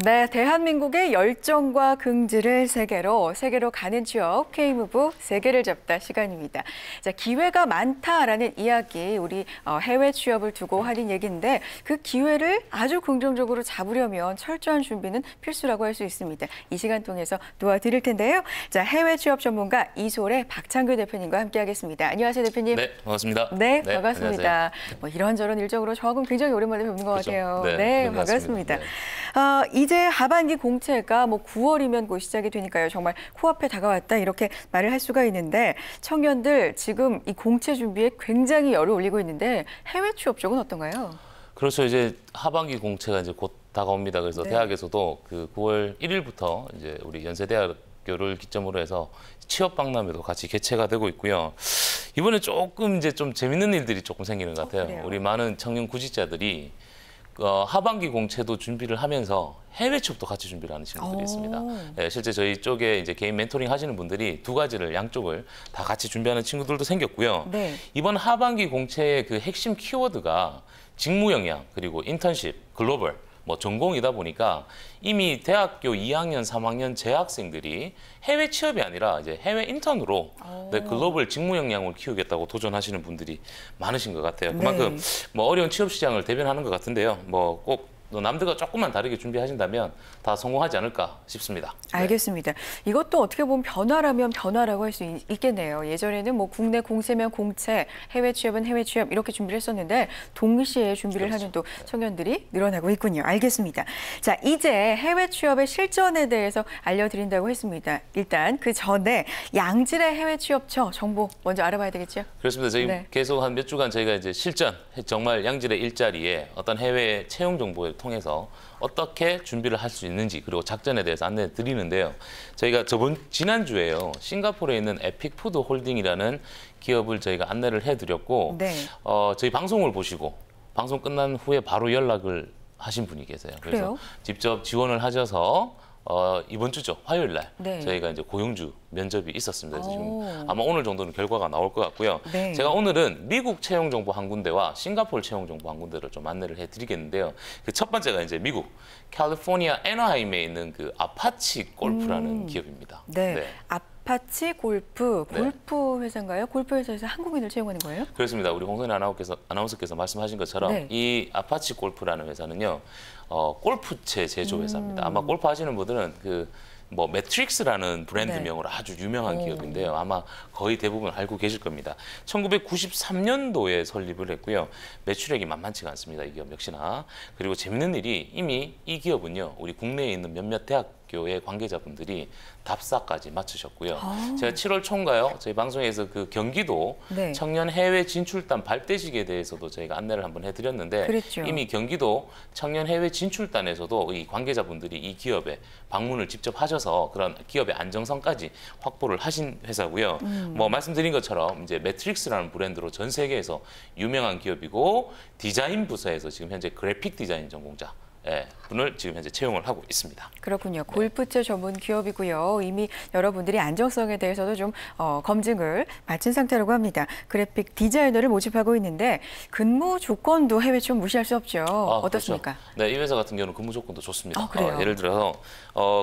네, 대한민국의 열정과 긍지를 세계로 가는 취업 K무브 세계를 잡다 시간입니다. 자, 기회가 많다라는 이야기, 우리 해외 취업을 두고 하는 얘기인데 그 기회를 아주 긍정적으로 잡으려면 철저한 준비는 필수라고 할 수 있습니다. 이 시간 통해서 도와드릴 텐데요. 자, 해외 취업 전문가 이솔의 박창규 대표님과 함께하겠습니다. 안녕하세요, 대표님. 네, 반갑습니다. 네, 반갑습니다. 뭐 이런저런 일적으로 저하고는 굉장히 오랜만에 뵙는 것 그렇죠. 같아요. 네, 반갑습니다. 네. 이제 하반기 공채가 뭐 9월이면 곧 시작이 되니까요. 정말 코앞에 다가왔다 이렇게 말을 할 수가 있는데 청년들 지금 이 공채 준비에 굉장히 열을 올리고 있는데 해외 취업 쪽은 어떤가요? 그렇죠. 이제 하반기 공채가 이제 곧 다가옵니다. 그래서 네. 대학에서도 그 9월 1일부터 이제 우리 연세대학교를 기점으로 해서 취업 박람회도 같이 개최가 되고 있고요. 이번에 조금 이제 좀 재밌는 일들이 조금 생기는 것 같아요. 그래요? 우리 많은 청년 구직자들이 하반기 공채도 준비를 하면서 해외 취업도 같이 준비를 하는 친구들이 있습니다. 네, 실제 저희 쪽에 이제 개인 멘토링 하시는 분들이 두 가지를 양쪽을 다 같이 준비하는 친구들도 생겼고요. 네. 이번 하반기 공채의 그 핵심 키워드가 직무 역량 그리고 인턴십, 글로벌 뭐 전공이다 보니까 이미 대학교 2학년, 3학년 재학생들이 해외 취업이 아니라 이제 해외 인턴으로 네, 글로벌 직무 역량을 키우겠다고 도전하시는 분들이 많으신 것 같아요. 그만큼 뭐 어려운 취업 시장을 대변하는 것 같은데요. 뭐 꼭 남들과 조금만 다르게 준비하신다면 다 성공하지 않을까 싶습니다. 알겠습니다. 이것도 어떻게 보면 변화라면 변화라고 할 수 있겠네요. 예전에는 뭐 국내 공채면 공채, 해외 취업은 해외 취업 이렇게 준비를 했었는데 동시에 준비를 그렇죠. 하는 또 청년들이 늘어나고 있군요. 알겠습니다. 자, 이제 해외 취업의 실전에 대해서 알려드린다고 했습니다. 일단 그 전에 양질의 해외 취업처 정보 먼저 알아봐야 되겠죠? 그렇습니다. 저희 네. 계속 한 몇 주간 저희가 이제 실전, 정말 양질의 일자리에 어떤 해외 채용 정보를 통해서 어떻게 준비를 할 수 있는지 그리고 작전에 대해서 안내 드리는데요. 저희가 지난주에요. 싱가포르에 있는 에픽푸드 홀딩이라는 기업을 저희가 안내를 해드렸고 네. 저희 방송을 보시고 방송 끝난 후에 바로 연락을 하신 분이 계세요. 그래요? 그래서 직접 지원을 하셔서 이번 주죠. 화요일 날 네. 저희가 이제 고용주 면접이 있었습니다. 그래서 오. 지금 아마 오늘 정도는 결과가 나올 것 같고요. 네. 제가 오늘은 미국 채용 정보 한 군데와 싱가포르 채용 정보 한 군데를 좀 안내를 해드리겠는데요. 그 첫 번째가 이제 미국 캘리포니아 애너하임에 있는 그 아파치 골프라는 기업입니다. 네. 아파치 골프 회사인가요? 골프 회사에서 한국인을 채용하는 거예요? 그렇습니다. 우리 홍선희 아나운서께서 말씀하신 것처럼 네. 이 아파치 골프라는 회사는요, 골프채 제조 회사입니다. 아마 골프 하시는 분들은 뭐 매트릭스라는 브랜드명으로 아주 유명한 기업인데요. 아마 거의 대부분 알고 계실 겁니다. 1993년도에 설립을 했고요. 매출액이 만만치가 않습니다. 이 기업 역시나. 그리고 재밌는 일이 이미 이 기업은요. 우리 국내에 있는 몇몇 대학교의 관계자분들이 답사까지 마치셨고요. 제가 7월 초인가요? 저희 방송에서 그 경기도 네. 청년 해외 진출단 발대식에 대해서도 저희가 안내를 한번 해드렸는데 그랬죠. 이미 경기도 청년 해외 진출단에서도 이 관계자분들이 이 기업에 방문을 직접 하셔서 그런 기업의 안정성까지 확보를 하신 회사고요. 뭐 말씀드린 것처럼 이제 매트릭스라는 브랜드로 전 세계에서 유명한 기업이고 디자인 부서에서 지금 현재 그래픽 디자인 전공자 분을 지금 현재 채용을 하고 있습니다. 그렇군요. 골프채 전문 기업이고요. 이미 여러분들이 안정성에 대해서도 좀 검증을 마친 상태라고 합니다. 그래픽 디자이너를 모집하고 있는데 근무 조건도 해외 취업 무시할 수 없죠. 어떻습니까? 그렇죠. 네, 이 회사 같은 경우는 근무 조건도 좋습니다. 그래요? 예를 들어서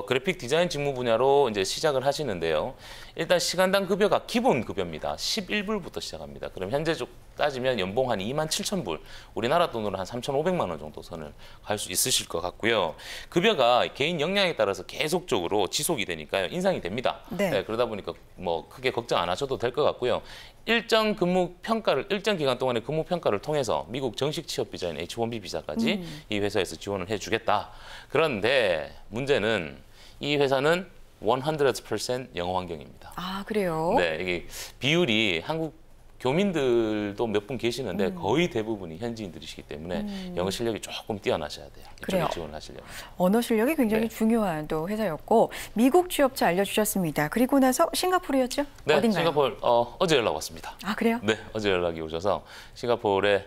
그래픽 디자인 직무 분야로 이제 시작을 하시는데요. 일단 시간당 급여가 기본 급여입니다. 11불부터 시작합니다. 그럼 현재 따지면 연봉 한 27,000불, 우리나라 돈으로 한 3,500만 원 정도 선을 갈 수 있으실 것 같고요. 급여가 개인 역량에 따라서 계속적으로 지속이 되니까요. 인상이 됩니다. 네. 그러다 보니까 뭐 크게 걱정 안 하셔도 될 것 같고요. 일정 기간 동안의 근무 평가를 통해서 미국 정식 취업 비자인 H1B 비자까지 이 회사에서 지원을 해주겠다. 그런데 문제는 이 회사는 100% 영어 환경입니다. 아, 그래요? 네, 이게 비율이 한국 교민들도 몇 분 계시는데 거의 대부분이 현지인들이시기 때문에 영어 실력이 조금 뛰어나셔야 돼요. 그래요. 이쪽에 지원을 하시려면. 언어 실력이 굉장히 중요한 또 회사였고 미국 취업처 알려주셨습니다. 그리고 나서 싱가포르였죠? 네, 어딘가요? 싱가포르 어제 연락 왔습니다. 아, 그래요? 네, 어제 연락이 오셔서 싱가포르에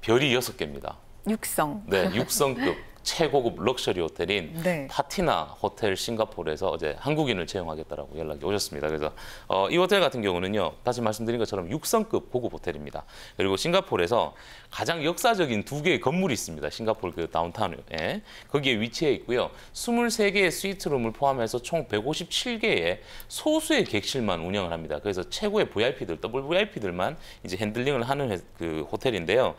별이 6개입니다. 육성. 네, 육성급 최고급 럭셔리 호텔인 네. 파티나 호텔 싱가포르에서 어제 한국인을 채용하겠다라고 연락이 오셨습니다. 그래서 이 호텔 같은 경우는요, 다시 말씀드린 것처럼 6성급 고급 호텔입니다. 그리고 싱가포르에서 가장 역사적인 2개의 건물이 있습니다. 싱가포르 그 다운타운에 거기에 위치해 있고요. 23개의 스위트룸을 포함해서 총 157개의 소수의 객실만 운영을 합니다. 그래서 최고의 VIP들, 더블 VIP들만 이제 핸들링을 하는 그 호텔인데요.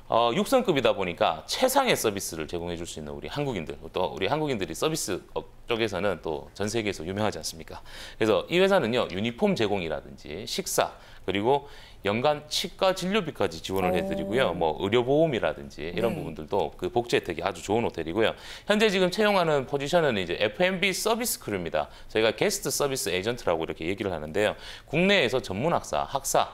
6성급이다 보니까 최상의 서비스를 제공해 줄 수 있는 우리 한국인들, 또 우리 한국인들이 서비스 쪽에서는 또 전 세계에서 유명하지 않습니까? 그래서 이 회사는요, 유니폼 제공이라든지 식사, 그리고 연간 치과 진료비까지 지원을 해드리고요. 뭐 의료보험이라든지 이런 네. 부분들도 그 복지 혜택이 아주 좋은 호텔이고요. 현재 지금 채용하는 포지션은 이제 F&B 서비스 크루입니다. 저희가 게스트 서비스 에이전트라고 이렇게 얘기를 하는데요. 국내에서 전문학사, 학사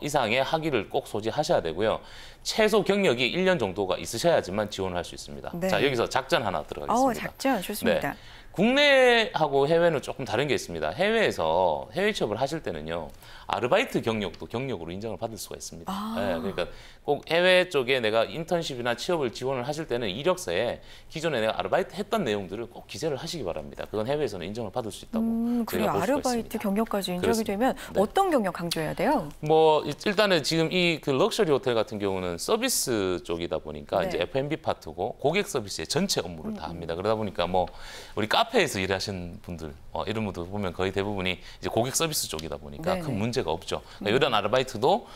이상의 학위를 꼭 소지하셔야 되고요. 최소 경력이 1년 정도가 있으셔야지만 지원을 할 수 있습니다. 네. 자, 여기서 작전 하나 들어가겠습니다. 작전 좋습니다. 네. 국내하고 해외는 조금 다른 게 있습니다. 해외에서 해외 취업을 하실 때는요, 아르바이트 경력도 경력으로 인정을 받을 수가 있습니다. 네, 그러니까 꼭 해외 쪽에 내가 인턴십이나 취업을 지원을 하실 때는 이력서에 기존에 내가 아르바이트 했던 내용들을 꼭 기재를 하시기 바랍니다. 그건 해외에서는 인정을 받을 수 있다고 그리고 저희가 볼 수가 아르바이트 있습니다. 경력까지 인정이 그렇습니다. 되면 네. 어떤 경력 강조해야 돼요? 뭐 일단은 지금 이 그 럭셔리 호텔 같은 경우는 서비스 쪽이다 보니까 네. 이제 F&B 파트고 고객 서비스의 전체 업무를 다 합니다. 그러다 보니까 뭐 우리 카페에서 일하시는 분들 이런 분들 보면 거의 대부분이 이제 고객 서비스 쪽이다 보니까 네네. 큰 문제가 없죠. 그러니까 이런 아르바이트도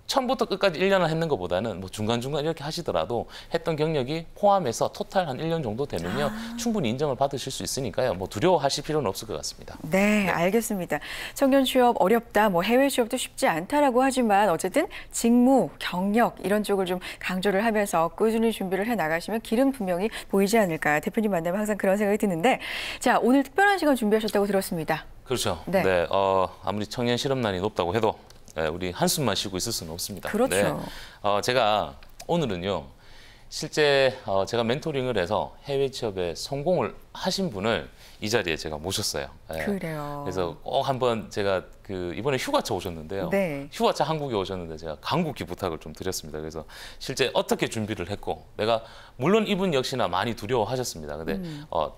처음부터 끝까지 1년을 했는 것보다는 뭐 중간중간 이렇게 하시더라도 했던 경력이 포함해서 토탈 한 1년 정도 되면요. 충분히 인정을 받으실 수 있으니까요. 뭐 두려워하실 필요는 없을 것 같습니다. 네, 알겠습니다. 청년 취업 어렵다, 뭐 해외 취업도 쉽지 않다라고 하지만 어쨌든 직무, 경력 이런 쪽을 좀 강조를 하면서 꾸준히 준비를 해 나가시면 길은 분명히 보이지 않을까. 대표님 만나면 항상 그런 생각이 드는데, 자, 오늘 특별한 시간 준비하셨다고 들었습니다. 그렇죠. 네. 네, 아무리 청년 실업난이 높다고 해도 우리 한숨만 쉬고 있을 수는 없습니다. 그렇죠. 네. 제가 오늘은요, 실제 제가 멘토링을 해서 해외 취업에 성공을 하신 분을 이 자리에 제가 모셨어요. 네. 그래요. 그래서 꼭 한번 제가 그 이번에 휴가차 오셨는데요. 네. 휴가차 한국에 오셨는데 제가 간곡히 부탁을 좀 드렸습니다. 그래서 실제 어떻게 준비를 했고, 내가 물론 이분 역시나 많이 두려워하셨습니다. 근데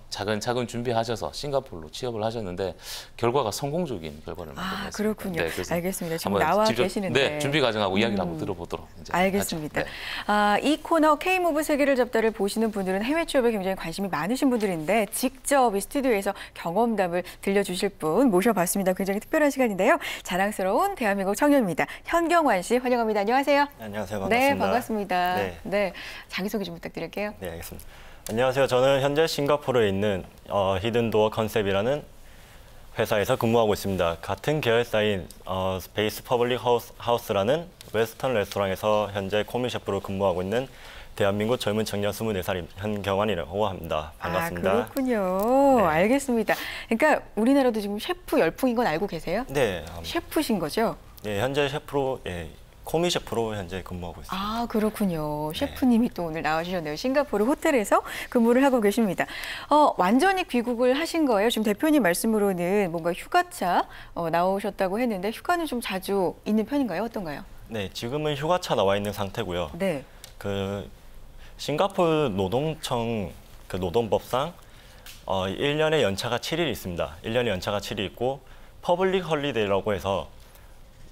차근차근 준비하셔서 싱가포르로 취업을 하셨는데 결과가 성공적인 결과를 만들었습니다. 그렇군요. 네, 그래서 알겠습니다. 지금 한번 나와 직접, 계시는데. 네, 준비 과정하고 이야기를 한번 들어보도록 이제 알겠습니다. 하죠. 네. 이 코너 K무브 세계를 잡다를 보시는 분들은 해외 취업에 굉장히 관심이 많으신 분들인데 직접 이 스튜디오에서 경험담을 들려주실 분 모셔봤습니다. 굉장히 특별한 시간인데요. 자랑스러운 대한민국 청년입니다. 현경환 씨 환영합니다. 안녕하세요. 네, 안녕하세요. 반갑습니다. 네, 반갑습니다. 네. 네, 자기소개 좀 부탁드릴게요. 네, 알겠습니다. 안녕하세요. 저는 현재 싱가포르에 있는 히든도어 컨셉이라는 회사에서 근무하고 있습니다. 같은 계열사인 스페이스 퍼블릭 하우스라는 웨스턴 레스토랑에서 현재 코미 셰프로 근무하고 있는 대한민국 젊은 청년 24살 현경환이라고 합니다. 반갑습니다. 아, 그렇군요. 네. 알겠습니다. 그러니까 우리나라도 지금 셰프 열풍인 건 알고 계세요? 네, 셰프신 거죠? 네, 현재 셰프로 코미 셰프로 현재 근무하고 있습니다. 아, 그렇군요. 셰프님이 또 오늘 나와주셨네요. 싱가포르 호텔에서 근무를 하고 계십니다. 완전히 귀국을 하신 거예요. 지금 대표님 말씀으로는 뭔가 휴가차 나오셨다고 했는데 휴가는 좀 자주 있는 편인가요? 어떤가요? 네, 지금은 휴가차 나와 있는 상태고요. 네. 그 싱가포르 노동청 그 노동법상 1년에 연차가 7일 있습니다. 1년에 연차가 7일 있고 퍼블릭 헐리데이라고 해서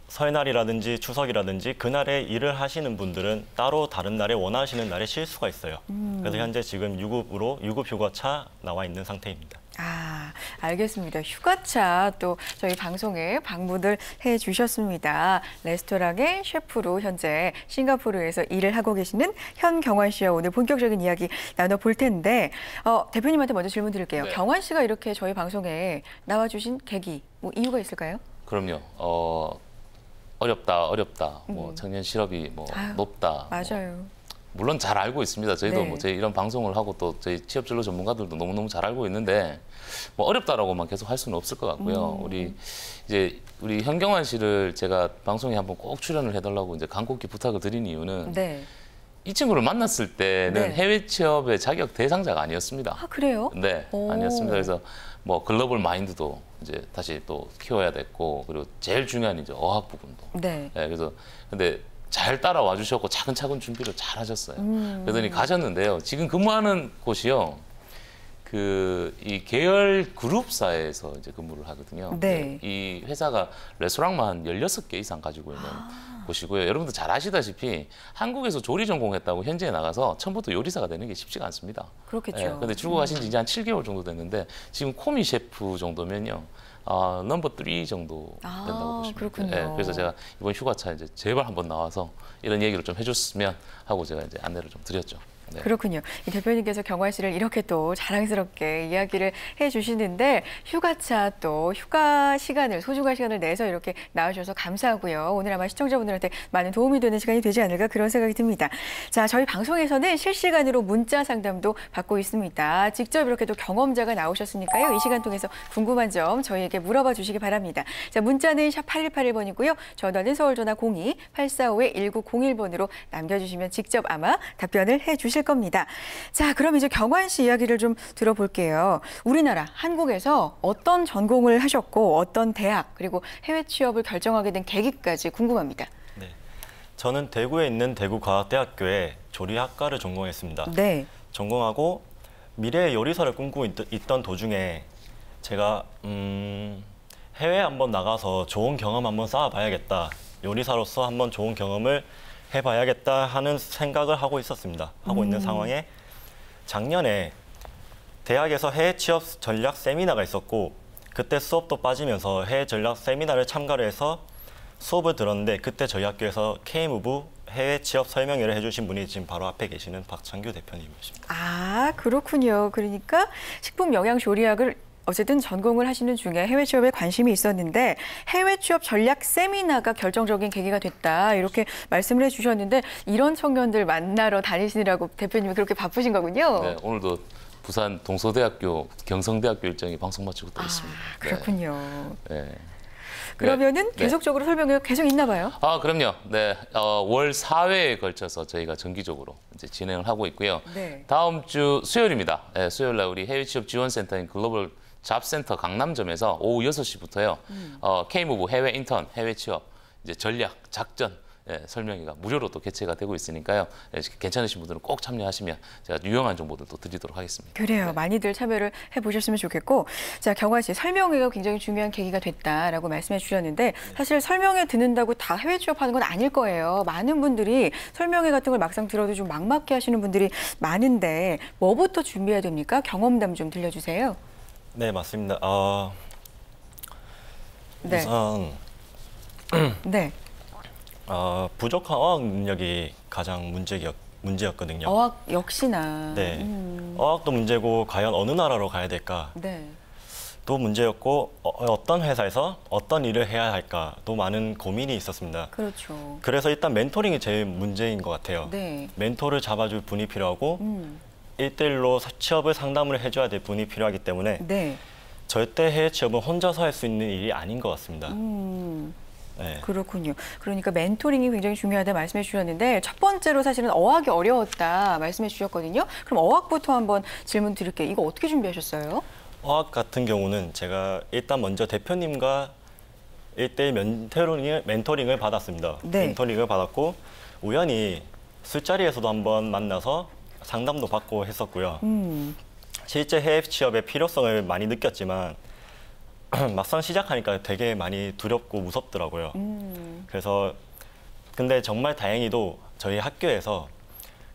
설날이라든지 추석이라든지 그날에 일을 하시는 분들은 따로 다른 날에 원하시는 날에 쉴 수가 있어요. 그래서 현재 지금 유급 휴가차 나와 있는 상태입니다. 아, 알겠습니다. 휴가차 또 저희 방송에 방문을 해주셨습니다. 레스토랑의 셰프로 현재 싱가포르에서 일을 하고 계시는 현경환 씨와 오늘 본격적인 이야기 나눠볼 텐데 대표님한테 먼저 질문 드릴게요. 네. 경환 씨가 이렇게 저희 방송에 나와주신 계기, 뭐 이유가 있을까요? 그럼요. 어렵다. 뭐 청년 실업이 뭐 아유, 높다. 맞아요. 물론 잘 알고 있습니다. 저희도 네. 뭐 저희 이런 방송을 하고 또 저희 취업 진로 전문가들도 너무너무 잘 알고 있는데 뭐 어렵다라고만 계속 할 수는 없을 것 같고요. 우리 현경환 씨를 제가 방송에 한번 꼭 출연을 해달라고 이제 간곡히 부탁을 드린 이유는 네. 이 친구를 만났을 때는 네. 해외 취업의 자격 대상자가 아니었습니다. 아, 그래요? 네, 오. 아니었습니다. 그래서 뭐 글로벌 마인드도 이제 다시 또 키워야 됐고 그리고 제일 중요한 이제 어학 부분도. 네. 네, 그래서 근데 잘 따라와 주셨고 차근차근 준비를 잘 하셨어요. 그러더니 가셨는데요. 지금 근무하는 곳이요. 이 계열 그룹사에서 이제 근무를 하거든요. 네. 이 회사가 레스토랑만 한 16개 이상 가지고 있는 곳이고요. 여러분들 잘 아시다시피 한국에서 조리 전공했다고 현지에 나가서 처음부터 요리사가 되는 게 쉽지가 않습니다. 그렇겠죠. 근데 출국하신 지 이제 한 7개월 정도 됐는데 지금 코미 셰프 정도면요. 넘버 3 정도 된다고 보시면 그렇군요. 돼요. 그래서 제가 이번 휴가차 이제 제발 한번 나와서 이런 얘기를 좀 해줬으면 하고 제가 이제 안내를 좀 드렸죠. 네. 그렇군요. 이 대표님께서 경환 씨를 이렇게 또 자랑스럽게 이야기를 해주시는데 휴가차 또 휴가 시간을 소중한 시간을 내서 이렇게 나와주셔서 감사하고요. 오늘 아마 시청자분들한테 많은 도움이 되는 시간이 되지 않을까 그런 생각이 듭니다. 자, 저희 방송에서는 실시간으로 문자 상담도 받고 있습니다. 직접 이렇게 또 경험자가 나오셨으니까요. 이 시간 통해서 궁금한 점 저희에게 물어봐 주시기 바랍니다. 자, 문자는 샵 8181번이고요. 전화는 서울전화 02-845-1901번으로 남겨주시면 직접 아마 답변을 해주실 겁니다. 자, 그럼 이제 경환 씨 이야기를 좀 들어볼게요. 우리나라, 한국에서 어떤 전공을 하셨고 어떤 대학 그리고 해외 취업을 결정하게 된 계기까지 궁금합니다. 네, 저는 대구에 있는 대구과학대학교에 조리학과를 전공했습니다. 네. 전공하고 미래의 요리사를 꿈꾸고 있던 도중에 제가 해외에 한번 나가서 좋은 경험 한번 쌓아봐야겠다. 요리사로서 한번 좋은 경험을 해봐야겠다 하는 생각을 하고 있었습니다. 하고 있는 상황에 작년에 대학에서 해외 취업 전략 세미나가 있었고 그때 수업도 빠지면서 해외 전략 세미나를 참가를 해서 수업을 들었는데 그때 저희 학교에서 K무브 해외 취업 설명회를 해주신 분이 지금 바로 앞에 계시는 박창규 대표님이십니다. 아, 그렇군요. 그러니까 식품 영양 조리학을 어쨌든 전공을 하시는 중에 해외 취업에 관심이 있었는데 해외 취업 전략 세미나가 결정적인 계기가 됐다 이렇게 말씀을 해주셨는데 이런 청년들 만나러 다니시느라고 대표님이 그렇게 바쁘신 거군요. 네, 오늘도 부산 동서대학교, 경성대학교 일정이 방송 마치고 또 있습니다. 그렇군요. 네. 그러면은 네. 계속적으로 설명회가 계속 있나 봐요? 그럼요. 네, 월 4회에 걸쳐서 저희가 정기적으로 이제 진행을 하고 있고요. 네. 다음 주 수요일입니다. 네, 수요일 날 우리 해외 취업 지원센터인 글로벌 잡센터 강남점에서 오후 6시부터요. K무브 해외 인턴, 해외 취업, 이제 전략, 작전 설명회가 무료로 또 개최가 되고 있으니까요. 괜찮으신 분들은 꼭 참여하시면 제가 유용한 정보들 또 드리도록 하겠습니다. 그래요. 네. 많이들 참여를 해보셨으면 좋겠고 자, 경환 씨 설명회가 굉장히 중요한 계기가 됐다라고 말씀해 주셨는데 사실 설명회 듣는다고 다 해외 취업하는 건 아닐 거예요. 많은 분들이 설명회 같은 걸 막상 들어도 좀 막막해 하시는 분들이 많은데 뭐부터 준비해야 됩니까? 경험담 좀 들려주세요. 네, 맞습니다. 네. 우선 네. 부족한 어학 능력이 가장 문제였거든요. 어학 역시나. 네, 어학도 문제고 과연 어느 나라로 가야 될까? 네. 또 문제였고 어떤 회사에서 어떤 일을 해야 할까도 많은 고민이 있었습니다. 그렇죠. 그래서 일단 멘토링이 제일 문제인 것 같아요. 네. 멘토를 잡아줄 분이 필요하고 1대1로 취업을 상담을 해줘야 될 분이 필요하기 때문에 네. 절대 해외 취업은 혼자서 할 수 있는 일이 아닌 것 같습니다. 네. 그렇군요. 그러니까 멘토링이 굉장히 중요하다 말씀해 주셨는데 첫 번째로 사실은 어학이 어려웠다 말씀해 주셨거든요. 그럼 어학부터 한번 질문 드릴게요. 이거 어떻게 준비하셨어요? 어학 같은 경우는 제가 일단 먼저 대표님과 1대1 멘토링을 받았습니다. 네. 멘토링을 받았고 우연히 술자리에서도 한번 만나서 상담도 받고 했었고요. 실제 해외 취업의 필요성을 많이 느꼈지만 막상 시작하니까 되게 많이 두렵고 무섭더라고요. 그래서 근데 정말 다행히도 저희 학교에서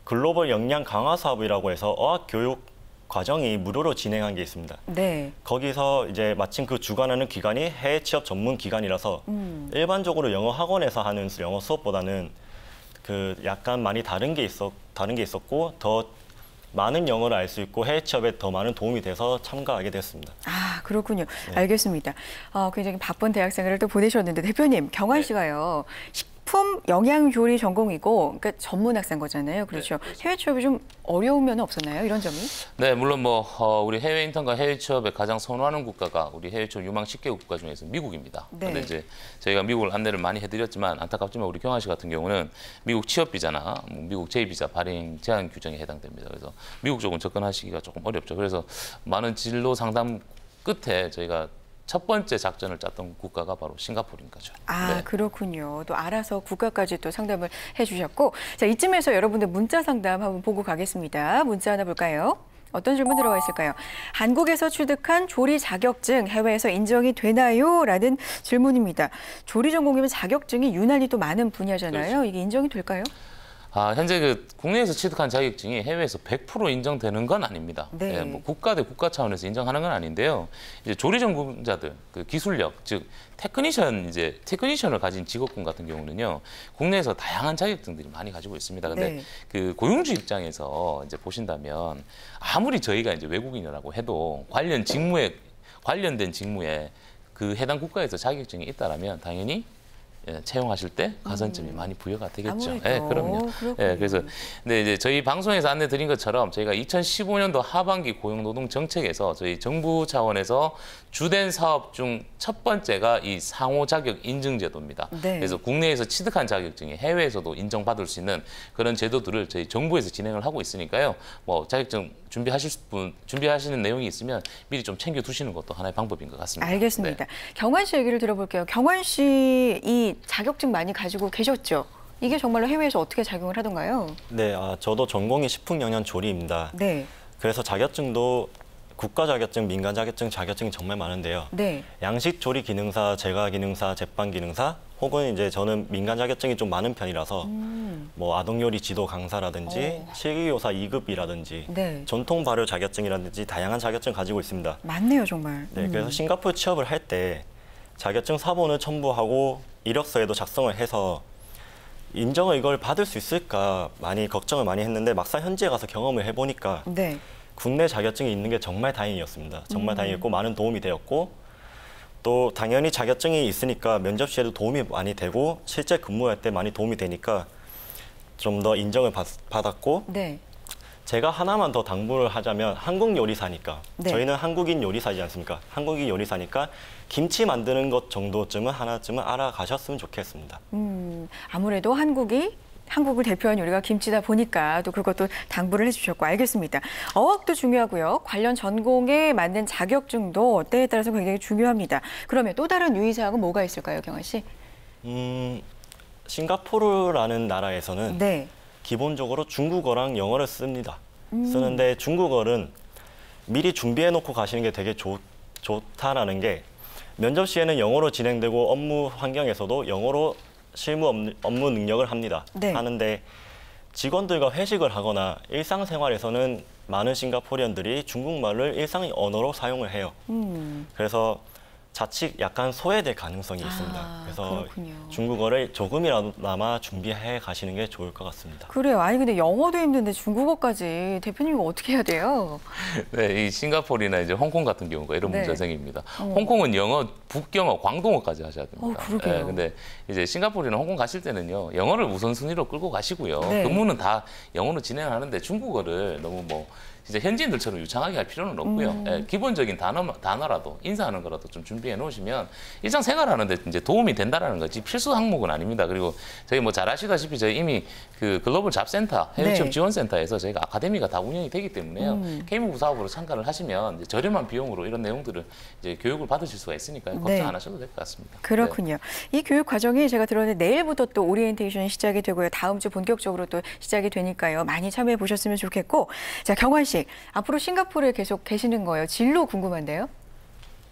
글로벌 역량 강화 사업이라고 해서 어학 교육 과정이 무료로 진행한 게 있습니다. 네. 거기서 이제 마침 그 주관하는 기관이 해외 취업 전문 기관이라서 일반적으로 영어 학원에서 하는 영어 수업보다는 그 약간 많이 다른 게 있었고 더 많은 영어를 알 수 있고 해외 취업에 더 많은 도움이 돼서 참가하게 됐습니다. 아, 그렇군요. 네. 알겠습니다. 굉장히 바쁜 대학생활을 또 보내셨는데 대표님, 경환 씨가요. 식품 영양 조리 전공이고 그러니까 전문 학생 거잖아요. 그렇죠. 그렇습니다. 해외 취업이 좀 어려운 면은 없었나요? 이런 점이? 네, 물론 우리 해외 인턴과 해외 취업에 가장 선호하는 국가가 우리 해외 취업 유망 10개 국가 중에서 미국입니다. 네. 그런데 이제 저희가 미국을 안내를 많이 해드렸지만 안타깝지만 우리 경환 씨 같은 경우는 미국 취업 비자나 미국 제2 비자 발행 제한 규정에 해당됩니다. 그래서 미국 쪽은 접근하시기가 조금 어렵죠. 그래서 많은 진로 상담 끝에 저희가 첫 번째 작전을 짰던 국가가 바로 싱가포르인 거죠. 아, 그렇군요. 또 알아서 국가까지 또 상담을 해주셨고, 자, 이쯤에서 여러분들 문자 상담 한번 보고 가겠습니다. 문자 하나 볼까요? 어떤 질문 들어가 있을까요? 한국에서 취득한 조리 자격증 해외에서 인정이 되나요? 라는 질문입니다. 조리 전공이면 자격증이 유난히 또 많은 분야잖아요. 그렇죠. 이게 인정이 될까요? 현재 그 국내에서 취득한 자격증이 해외에서 100% 인정되는 건 아닙니다. 네. 뭐 국가 대 국가 차원에서 인정하는 건 아닌데요. 이제 조리 전공자들, 그 기술력, 즉 테크니션을 가진 직업군 같은 경우는요, 국내에서 다양한 자격증들이 많이 가지고 있습니다. 근데 네. 그 고용주 입장에서 이제 보신다면 아무리 저희가 이제 외국인이라고 해도 관련된 직무에 그 해당 국가에서 자격증이 있다라면 당연히 채용하실 때 가산점이 많이 부여가 되겠죠. 아무래도. 예, 그럼요. 예, 그래서 근데 이제 저희 방송에서 안내 드린 것처럼 저희가 2015년도 하반기 고용노동 정책에서 저희 정부 차원에서 주된 사업 중 첫 번째가 이 상호 자격 인증 제도입니다. 네. 그래서 국내에서 취득한 자격증이 해외에서도 인정받을 수 있는 그런 제도들을 저희 정부에서 진행을 하고 있으니까요. 뭐 자격증 준비하시는 내용이 있으면 미리 좀 챙겨 두시는 것도 하나의 방법인 것 같습니다. 알겠습니다. 네. 경환 씨 얘기를 들어볼게요. 경환 씨 이 자격증 많이 가지고 계셨죠? 이게 정말로 해외에서 어떻게 작용을 하던가요? 네, 저도 전공이 식품영양 조리입니다. 네. 그래서 자격증도 국가 자격증, 민간 자격증, 자격증이 정말 많은데요. 네. 양식 조리 기능사, 제과 기능사, 제빵 기능사, 혹은 이제 저는 민간 자격증이 좀 많은 편이라서 뭐 아동 요리 지도 강사라든지 실기교사 2급이라든지 네. 전통 발효 자격증이라든지 다양한 자격증 가지고 있습니다. 많네요, 정말. 네, 그래서 싱가포르 취업을 할 때 자격증 사본을 첨부하고 이력서에도 작성을 해서 인정을 이걸 받을 수 있을까 많이 걱정을 많이 했는데 막상 현지에 가서 경험을 해보니까 네. 국내 자격증이 있는 게 정말 다행이었습니다. 정말 다행이었고 많은 도움이 되었고 또 당연히 자격증이 있으니까 면접 시에도 도움이 많이 되고 실제 근무할 때 많이 도움이 되니까 좀 더 인정을 받았고 네. 제가 하나만 더 당부를 하자면 한국 요리사니까 네. 저희는 한국인 요리사지 않습니까? 한국인 요리사니까 김치 만드는 것 정도쯤은 하나쯤은 알아가셨으면 좋겠습니다. 아무래도 한국을 대표한 요리가 김치다 보니까 또 그것도 당부를 해주셨고 알겠습니다. 어학도 중요하고요. 관련 전공에 맞는 자격증도 때에 따라서 굉장히 중요합니다. 그러면 또 다른 유의사항은 뭐가 있을까요, 경환 씨? 싱가포르라는 나라에서는 네. 기본적으로 중국어랑 영어를 씁니다. 쓰는데 중국어는 미리 준비해놓고 가시는 게 되게 좋다라는 게 면접 시에는 영어로 진행되고 업무 환경에서도 영어로 실무 업무 능력을 합니다. 네. 하는데 직원들과 회식을 하거나 일상생활에서는 많은 싱가포리언들이 중국말을 일상 언어로 사용을 해요. 그래서 자칫 약간 소외될 가능성이 있습니다. 그래서 그렇군요. 중국어를 조금이라도나마 준비해 가시는 게 좋을 것 같습니다. 그래요. 아니 근데 영어도 힘든데 중국어까지 대표님 이거 어떻게 해야 돼요? 네, 이 싱가포르나 이제 홍콩 같은 경우가 이런 네. 문제가 생깁니다. 홍콩은 영어, 북영어, 광동어까지 하셔야 됩니다. 그러게요. 네, 근데 이제 싱가포르나 홍콩 가실 때는요, 영어를 우선순위로 끌고 가시고요. 네. 근무는 다 영어로 진행하는데 중국어를 너무 진짜 현지인들처럼 유창하게 할 필요는 없고요. 예, 기본적인 단어라도 인사하는 거라도 좀 준비해 놓으시면 일상 생활하는데 이제 도움이 된다라는 거지 필수 항목은 아닙니다. 그리고 저희 뭐 잘 아시다시피 저희 이미 그 글로벌 잡센터 해외 취업 네. 지원센터에서 저희가 아카데미가 다 운영이 되기 때문에요. K무부 사업으로 참가를 하시면 이제 저렴한 비용으로 이런 내용들을 이제 교육을 받으실 수가 있으니까요. 걱정 네. 안 하셔도 될 것 같습니다. 그렇군요. 이 교육 과정이 제가 들었는데 내일부터 또 오리엔테이션이 시작이 되고요. 다음 주 본격적으로 또 시작이 되니까요. 많이 참여해 보셨으면 좋겠고. 자, 경환 씨. 앞으로 싱가포르에 계속 계시는 거예요. 진로 궁금한데요.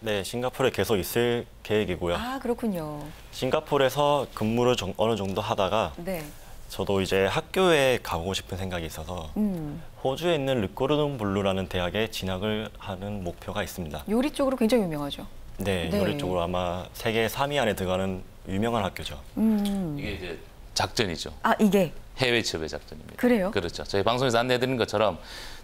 네, 싱가포르에 계속 있을 계획이고요. 아, 그렇군요. 싱가포르에서 근무를 어느 정도 하다가 네. 저도 이제 학교에 가고 싶은 생각이 있어서 호주에 있는 르꼬르동 블루라는 대학에 진학을 하는 목표가 있습니다. 요리 쪽으로 굉장히 유명하죠. 네, 네. 요리 쪽으로 아마 세계 3위 안에 들어가는 유명한 학교죠. 이게 이제 작전이죠. 아, 이게. 해외 취업의 작전입니다. 그래요? 그렇죠. 저희 방송에서 안내해드린 것처럼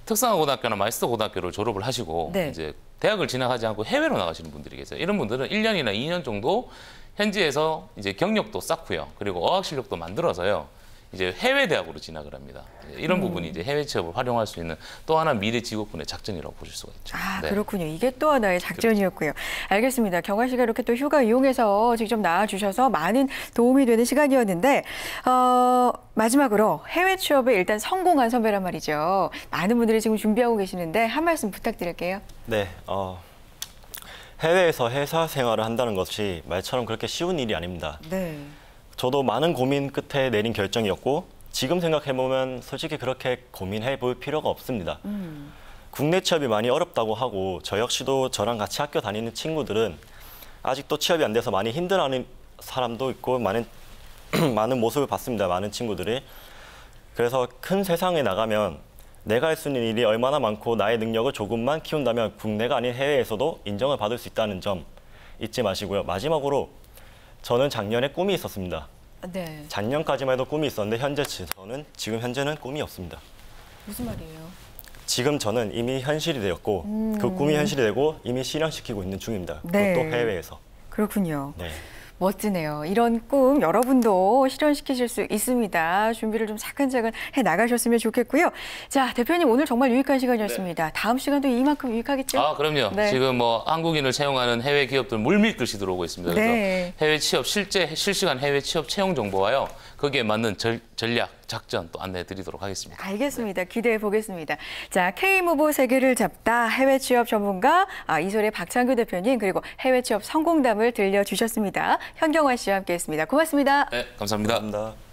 특성화고등학교나 마이스터 고등학교를 졸업을 하시고 네. 이제 대학을 진학하지 않고 해외로 나가시는 분들이 계세요. 이런 분들은 1년이나 2년 정도 현지에서 이제 경력도 쌓고요. 그리고 어학 실력도 만들어서요. 이제 해외 대학으로 진학을 합니다. 이런 부분이 이제 해외 취업을 활용할 수 있는 또 하나 미래 직업군의 작전이라고 보실 수가 있죠. 아, 네. 그렇군요. 이게 또 하나의 작전이었고요. 알겠습니다. 경환 씨가 이렇게 또 휴가 이용해서 직접 나와주셔서 많은 도움이 되는 시간이었는데 마지막으로 해외 취업에 일단 성공한 선배란 말이죠. 많은 분들이 지금 준비하고 계시는데 한 말씀 부탁드릴게요. 네, 해외에서 회사 생활을 한다는 것이 말처럼 그렇게 쉬운 일이 아닙니다. 네. 저도 많은 고민 끝에 내린 결정이었고 지금 생각해보면 솔직히 그렇게 고민해 볼 필요가 없습니다. 국내 취업이 많이 어렵다고 하고 저 역시도 저랑 같이 학교 다니는 친구들은 아직도 취업이 안 돼서 많이 힘들어하는 사람도 있고 많은 모습을 봤습니다. 많은 친구들이. 그래서 큰 세상에 나가면 내가 할 수 있는 일이 얼마나 많고 나의 능력을 조금만 키운다면 국내가 아닌 해외에서도 인정을 받을 수 있다는 점 잊지 마시고요. 마지막으로 저는 작년에 꿈이 있었습니다. 네. 작년까지만 해도 꿈이 있었는데 지금 현재는 꿈이 없습니다. 무슨 말이에요? 지금 저는 이미 현실이 되었고 그 꿈이 현실이 되고 이미 실현시키고 있는 중입니다. 네. 그것도 해외에서. 그렇군요. 네. 멋지네요. 이런 꿈 여러분도 실현시키실 수 있습니다. 준비를 좀 차근차근 해 나가셨으면 좋겠고요. 자, 대표님 오늘 정말 유익한 시간이었습니다. 네. 다음 시간도 이만큼 유익하겠죠? 아, 그럼요. 네. 지금 뭐 한국인을 채용하는 해외 기업들 물밀듯이 들어오고 있습니다. 그래서 네. 해외 취업 실시간 해외 취업 채용 정보와요. 거기에 맞는 전략, 작전 또 안내해 드리도록 하겠습니다. 알겠습니다. 기대해 보겠습니다. 자, K무브 세계를 잡다 해외 취업 전문가 이소래 박창규 대표님 그리고 해외 취업 성공담을 들려주셨습니다. 현경환 씨와 함께했습니다. 고맙습니다. 네, 감사합니다. 감사합니다.